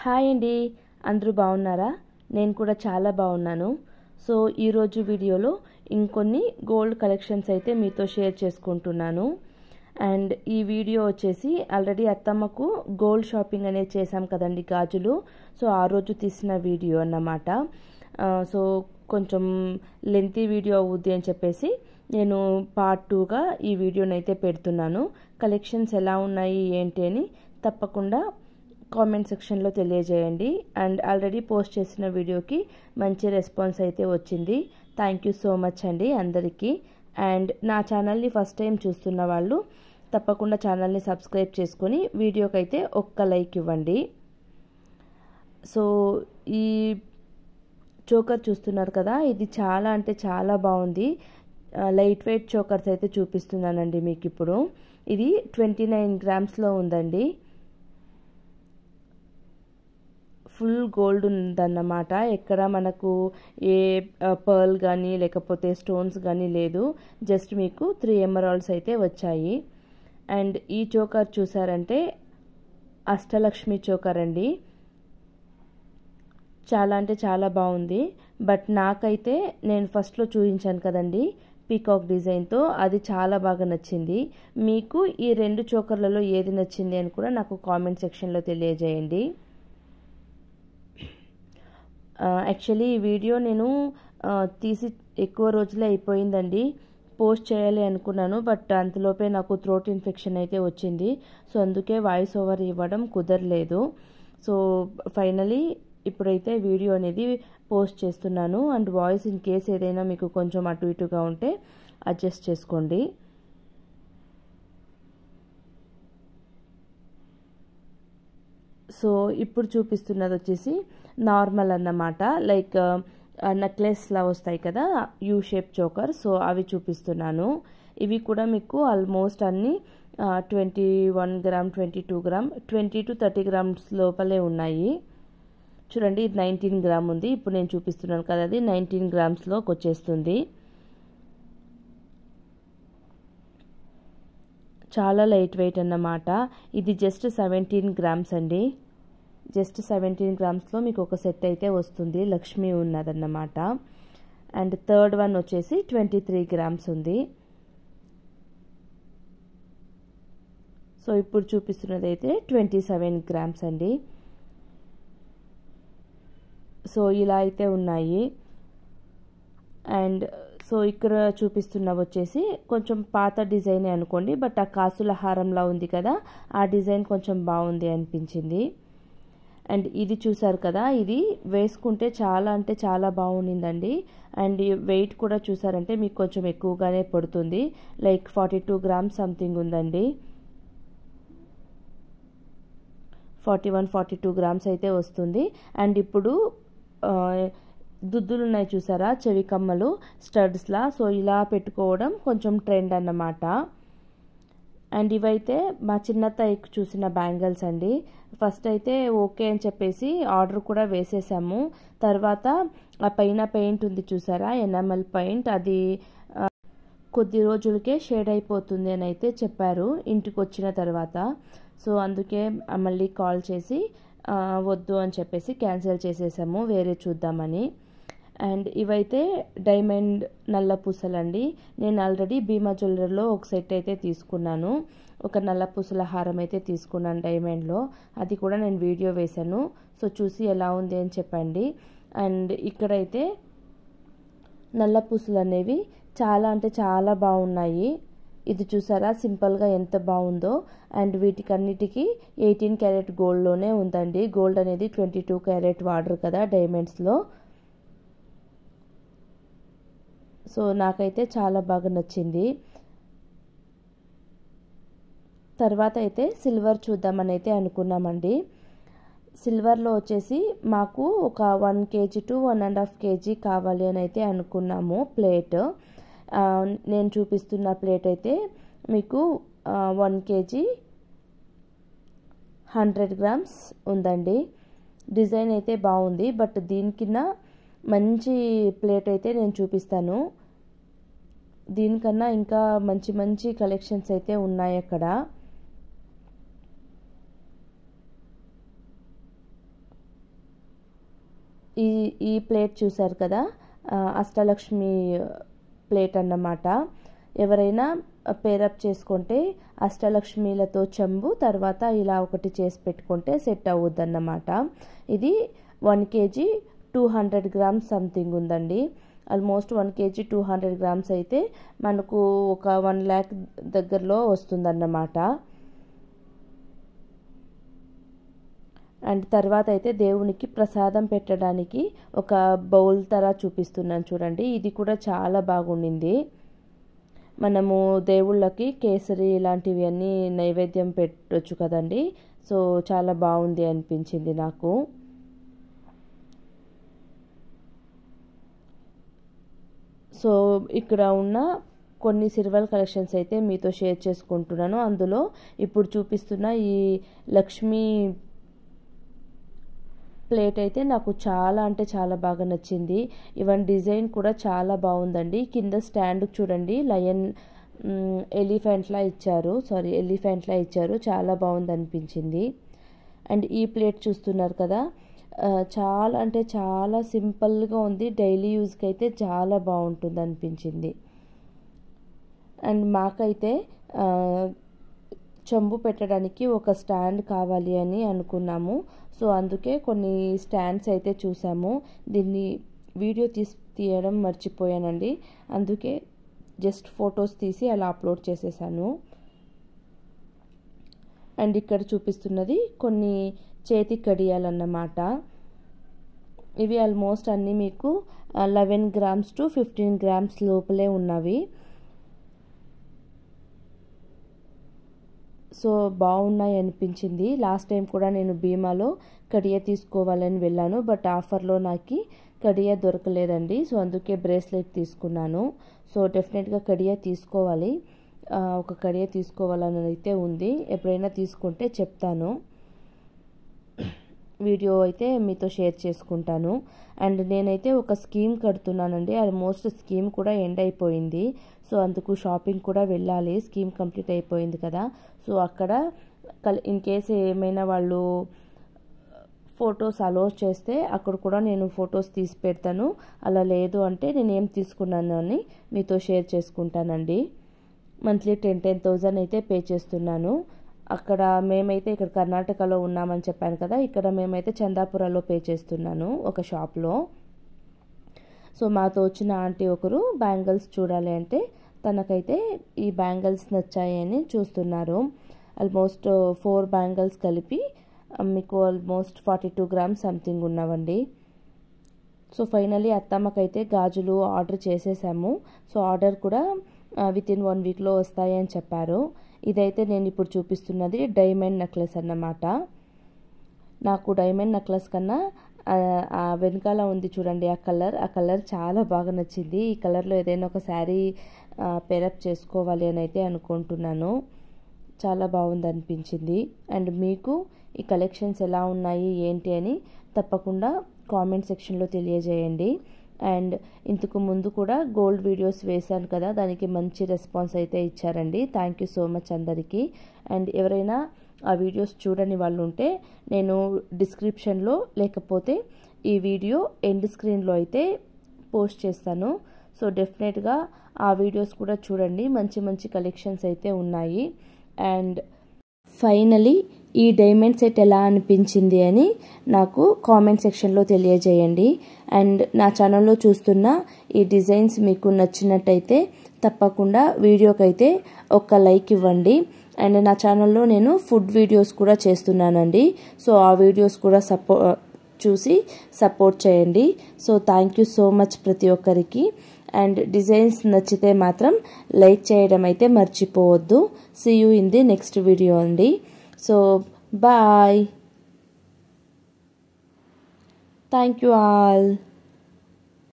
Hi అండి, అందరూ బాగున్నారా? నేను కూడా చాలా బాగున్నాను. సో ఈరోజు వీడియోలో ఇంకొన్ని గోల్డ్ కలెక్షన్స్ అయితే మీతో షేర్ చేసుకుంటున్నాను. అండ్ ఈ వీడియో వచ్చేసి ఆల్రెడీ అత్తమ్మకు గోల్డ్ షాపింగ్ అనేది చేశాం కదండి, గాజులు. సో ఆ రోజు తీసిన వీడియో అన్నమాట. సో కొంచెం లెంతీ వీడియో అవుద్ది అని చెప్పేసి నేను పార్ట్ 2గా ఈ వీడియోని అయితే పెడుతున్నాను. కలెక్షన్స్ ఎలా ఉన్నాయి ఏంటి అని తప్పకుండా కామెంట్ సెక్షన్లో తెలియజేయండి. అండ్ ఆల్రెడీ పోస్ట్ చేసిన వీడియోకి మంచి రెస్పాన్స్ అయితే వచ్చింది. థ్యాంక్ యూ సో మచ్ అండి అందరికీ. అండ్ నా ఛానల్ని ఫస్ట్ టైం చూస్తున్న వాళ్ళు తప్పకుండా ఛానల్ని సబ్స్క్రైబ్ చేసుకొని వీడియోకి అయితే ఒక్క లైక్ ఇవ్వండి. సో ఈ చోకర్ చూస్తున్నారు కదా, ఇది చాలా అంటే చాలా బాగుంది. లైట్ వెయిట్ చోకర్స్ అయితే చూపిస్తున్నానండి మీకు ఇప్పుడు. ఇది 29 గ్రామ్స్లో ఉందండి. ఫుల్ గోల్డ్ ఉందన్నమాట. ఎక్కడ మనకు ఏ పర్ల్ కానీ లేకపోతే స్టోన్స్ కానీ లేదు. జస్ట్ మీకు 3 ఎమరాల్డ్స్ అయితే వచ్చాయి. అండ్ ఈ చోకర్ చూసారంటే అష్టలక్ష్మి చోకర్ అండి. చాలా అంటే చాలా బాగుంది. బట్ నాకైతే నేను ఫస్ట్లో చూపించాను కదండి పీకాక్ డిజైన్తో, అది చాలా బాగా నచ్చింది. మీకు ఈ 2 చోకర్లలో ఏది నచ్చింది అని కూడా నాకు కామెంట్ సెక్షన్లో తెలియజేయండి. యాక్చువల్లీ ఈ వీడియో నేను తీసి ఎక్కువ రోజులే అయిపోయిందండి. పోస్ట్ చేయాలి అనుకున్నాను, బట్ అంతలోపే నాకు థ్రోట్ ఇన్ఫెక్షన్ అయితే వచ్చింది. సో అందుకే వాయిస్ ఓవర్ ఇవ్వడం కుదరలేదు. సో ఫైనలీ ఇప్పుడైతే వీడియో అనేది పోస్ట్ చేస్తున్నాను. అండ్ వాయిస్ ఇన్ కేస్ ఏదైనా మీకు కొంచెం అటు ఇటుగా ఉంటే అడ్జస్ట్ చేసుకోండి. సో ఇప్పుడు చూపిస్తున్నది వచ్చేసి నార్మల్ అన్నమాట, లైక్ నెక్లెస్లా వస్తాయి కదా యూ షేప్ చోకర్. సో అవి చూపిస్తున్నాను. ఇవి కూడా మీకు ఆల్మోస్ట్ అన్నీ 21 గ్రామ్, 22 గ్రామ్, 20 to 30 గ్రామ్స్ లోపలే ఉన్నాయి. చూడండి, ఇది 19 గ్రామ్ ఉంది. ఇప్పుడు నేను చూపిస్తున్నాను కదా, అది 19 గ్రామ్స్లోకి వచ్చేస్తుంది. చాలా లైట్ వెయిట్ అన్నమాట. ఇది జస్ట్ 17 గ్రామ్స్ అండి. జస్ట్ 17 గ్రామ్స్లో మీకు ఒక సెట్ అయితే వస్తుంది. లక్ష్మి ఉన్నదన్నమాట. అండ్ థర్డ్ వన్ వచ్చేసి 23 గ్రామ్స్ ఉంది. సో ఇప్పుడు చూపిస్తున్నది అయితే 27 గ్రామ్స్ అండి. సో ఇలా అయితే ఉన్నాయి. అండ్ సో ఇక్కడ చూపిస్తున్నవి వచ్చేసి కొంచెం పాత డిజైనే అనుకోండి, బట్ ఆ కాసుల హారంలా ఉంది కదా, ఆ డిజైన్ కొంచెం బాగుంది అనిపించింది. అండ్ ఇది చూసారు కదా, ఇది వేసుకుంటే చాలా అంటే చాలా బాగుండిందండి. అండ్ వెయిట్ కూడా చూసారంటే మీకు కొంచెం ఎక్కువగానే పడుతుంది. లైక్ 42 గ్రామ్స్ సంథింగ్ ఉందండి. 41-42 గ్రామ్స్ అయితే వస్తుంది. అండ్ ఇప్పుడు దుద్దులు ఉన్నాయి చూసారా, చెవి కమ్మలు స్టడ్స్లా. సో ఇలా పెట్టుకోవడం కొంచెం ట్రెండ్ అన్నమాట. అండ్ ఇవైతే మా చిన్నత్తయ్యకు చూసిన బ్యాంగిల్స్ అండి. ఫస్ట్ అయితే ఓకే అని చెప్పేసి ఆర్డర్ కూడా వేసేసాము. తర్వాత ఆ పైన పెయింట్ ఉంది చూసారా, ఎనామెల్ పెయింట్, అది కొద్ది రోజులకే షేడ్ అయిపోతుంది అని అయితే చెప్పారు ఇంటికి వచ్చిన తర్వాత. సో అందుకే మళ్ళీ కాల్ చేసి వద్దు అని చెప్పేసి క్యాన్సిల్ చేసేసాము, వేరే చూద్దామని. అండ్ ఇవైతే డైమండ్ నల్ల పూసలండి. నేను ఆల్రెడీ భీమా జ్యువెలరీలో ఒక సెట్ అయితే తీసుకున్నాను. ఒక నల్ల పూసల హారం అయితే తీసుకున్నాను డైమండ్లో. అది కూడా నేను వీడియో వేశాను. సో చూసి ఎలా ఉంది అని చెప్పండి. అండ్ ఇక్కడైతే నల్ల పూసలు అనేవి చాలా అంటే చాలా బాగున్నాయి. ఇది చూసారా సింపుల్గా ఎంత బాగుందో. అండ్ వీటికన్నిటికీ 18 క్యారెట్ గోల్డ్లోనే ఉందండి. గోల్డ్ అనేది 22 క్యారెట్ వాడరు కదా డైమండ్స్లో. సో నాకైతే చాలా బాగా నచ్చింది. తర్వాత అయితే సిల్వర్ చూద్దామని అయితే అనుకున్నామండి. సిల్వర్లో వచ్చేసి మాకు ఒక 1 kg to 1.5 kg కావాలి అని అయితే అనుకున్నాము ప్లేట్. నేను చూపిస్తున్న ప్లేట్ అయితే మీకు 1 kg 100 గ్రామ్స్ ఉందండి. డిజైన్ అయితే బాగుంది, బట్ దీనికన్నా మంచి ప్లేట్ అయితే నేను చూపిస్తాను. దీనికన్నా ఇంకా మంచి మంచి కలెక్షన్స్ అయితే ఉన్నాయి అక్కడ. ఈ ప్లేట్ చూసారు కదా, అష్టలక్ష్మి ప్లేట్ అన్నమాట. ఎవరైనా పేరప్ చేసుకుంటే అష్టలక్ష్మిలతో చెంబు తర్వాత ఇలా ఒకటి చేసి పెట్టుకుంటే సెట్ అవుద్దన్నమాట. ఇది 1 kg 200 grams సంథింగ్ ఉందండి. ఆల్మోస్ట్ 1 kg 200 grams అయితే మనకు ఒక 1 lakh దగ్గరలో వస్తుందన్నమాట. అండ్ తర్వాత అయితే దేవునికి ప్రసాదం పెట్టడానికి ఒక బౌల్ తర చూపిస్తున్నాను చూడండి. ఇది కూడా చాలా బాగుండింది. మనము దేవుళ్ళకి కేసరి ఇలాంటివి అన్నీ నైవేద్యం పెట్టొచ్చు కదండి. సో చాలా బాగుంది అనిపించింది నాకు. సో ఇక్కడ ఉన్న కొన్ని సిల్వర్ కలెక్షన్స్ అయితే మీతో షేర్ చేసుకుంటున్నాను. అందులో ఇప్పుడు చూపిస్తున్న ఈ లక్ష్మీ ప్లేట్ అయితే నాకు చాలా అంటే చాలా బాగా నచ్చింది. ఈవెన్ డిజైన్ కూడా చాలా బాగుందండి. కింద స్టాండ్ చూడండి, ఎలిఫెంట్లా ఇచ్చారు. చాలా బాగుంది అనిపించింది. అండ్ ఈ ప్లేట్ చూస్తున్నారు కదా, చాలా అంటే చాలా సింపుల్గా ఉంది. డైలీ యూజ్కి అయితే చాలా బాగుంటుంది అనిపించింది. అండ్ మాకైతే చెంబు పెట్టడానికి ఒక స్టాండ్ కావాలి అని అనుకున్నాము. సో అందుకే కొన్ని స్టాండ్స్ అయితే చూసాము. దీన్ని వీడియో తీయడం మర్చిపోయానండి. అందుకే జస్ట్ ఫొటోస్ తీసి అలా అప్లోడ్ చేసేసాను. అండ్ ఇక్కడ చూపిస్తున్నది కొన్ని చేతి కడియాలన్నమాట. ఇవి ఆల్మోస్ట్ అన్నీ మీకు 11 grams to 15 grams లోపలే ఉన్నవి. సో బాగున్నాయి అనిపించింది. లాస్ట్ టైం కూడా నేను భీమాలో కడియ తీసుకోవాలని వెళ్ళాను, బట్ ఆఫర్లో నాకు కడియ దొరకలేదండి. సో అందుకే బ్రేస్లెట్ తీసుకున్నాను. సో డెఫినెట్గా కడియ తీసుకోవాలి, ఒక కడియ తీసుకోవాలని అయితే ఉంది. ఎప్పుడైనా తీసుకుంటే చెప్తాను, వీడియో అయితే మీతో షేర్ చేసుకుంటాను. అండ్ నేనైతే ఒక స్కీమ్ కడుతున్నానండి. ఆల్మోస్ట్ స్కీమ్ కూడా ఎండ్ అయిపోయింది. సో అందుకు షాపింగ్ కూడా వెళ్ళాలి, స్కీమ్ కంప్లీట్ అయిపోయింది కదా. సో అక్కడ ఇన్ కేస్ ఏమైనా వాళ్ళు ఫొటోస్ అలో చేస్తే అక్కడ కూడా నేను ఫొటోస్ తీసి పెడతాను. అలా లేదు అంటే నేను ఏం తీసుకున్నాను అని మీతో షేర్ చేసుకుంటానండి. మంత్లీ 10,000 అయితే పే చేస్తున్నాను. అక్కడ మేమైతే ఇక్కడ కర్ణాటకలో ఉన్నామని చెప్పాను కదా, ఇక్కడ మేమైతే చందాపురాలో పే చేస్తున్నాను ఒక షాప్లో. సో మాతో వచ్చిన ఆంటీ ఒకరు బ్యాంగిల్స్ చూడాలి అంటే తనకైతే ఈ బ్యాంగిల్స్ నచ్చాయని చూస్తున్నారు. ఆల్మోస్ట్ 4 బ్యాంగిల్స్ కలిపి మీకు ఆల్మోస్ట్ 42 grams సంథింగ్ ఉన్నవండి. సో ఫైనలీ అత్తమ్మకైతే గాజులు ఆర్డర్ చేసేసాము. సో ఆర్డర్ కూడా వితిన్ 1 weekలో వస్తాయి అని చెప్పారు. ఇదైతే నేను ఇప్పుడు చూపిస్తున్నది డైమండ్ నెక్లెస్ అన్నమాట. నాకు డైమండ్ నెక్లెస్ కన్నా ఆ వెనకాల ఉంది చూడండి ఆ కలర్ చాలా బాగా నచ్చింది. ఈ కలర్లో ఏదైనా ఒక శారీ పేరప్ చేసుకోవాలి అని అయితే అనుకుంటున్నాను. చాలా బాగుంది అనిపించింది. అండ్ మీకు ఈ కలెక్షన్స్ ఎలా ఉన్నాయి ఏంటి అని తప్పకుండా కామెంట్ సెక్షన్లో తెలియజేయండి. అండ్ ఇంతకు ముందు కూడా గోల్డ్ వీడియోస్ వేశాను కదా, దానికి మంచి రెస్పాన్స్ అయితే ఇచ్చారండి. థ్యాంక్ యూ సో మచ్ అందరికీ. అండ్ ఎవరైనా ఆ వీడియోస్ చూడని వాళ్ళు ఉంటే నేను డిస్క్రిప్షన్లో లేకపోతే ఈ వీడియో ఎండ్ స్క్రీన్లో అయితే పోస్ట్ చేస్తాను. సో డెఫినెట్గా ఆ వీడియోస్ కూడా చూడండి, మంచి మంచి కలెక్షన్స్ అయితే ఉన్నాయి. అండ్ ఫైనలీ ఈ డైమండ్ సెట్ ఎలా అనిపించింది అని నాకు కామెంట్ సెక్షన్లో తెలియజేయండి. అండ్ నా ఛానల్లో చూస్తున్న ఈ డిజైన్స్ మీకు నచ్చినట్టయితే తప్పకుండా వీడియోకైతే ఒక లైక్ ఇవ్వండి. అండ్ నా ఛానల్లో నేను ఫుడ్ వీడియోస్ కూడా చేస్తున్నానండి. సో ఆ వీడియోస్ కూడా చూసి సపోర్ట్ చేయండి. So thank you so much ప్రతి ఒక్కరికి. అండ్ డిజైన్స్ నచ్చితే మాత్రం లైక్ చేయడం అయితే మర్చిపోవద్దు. See you in the next video అండి. So bye, thank you all.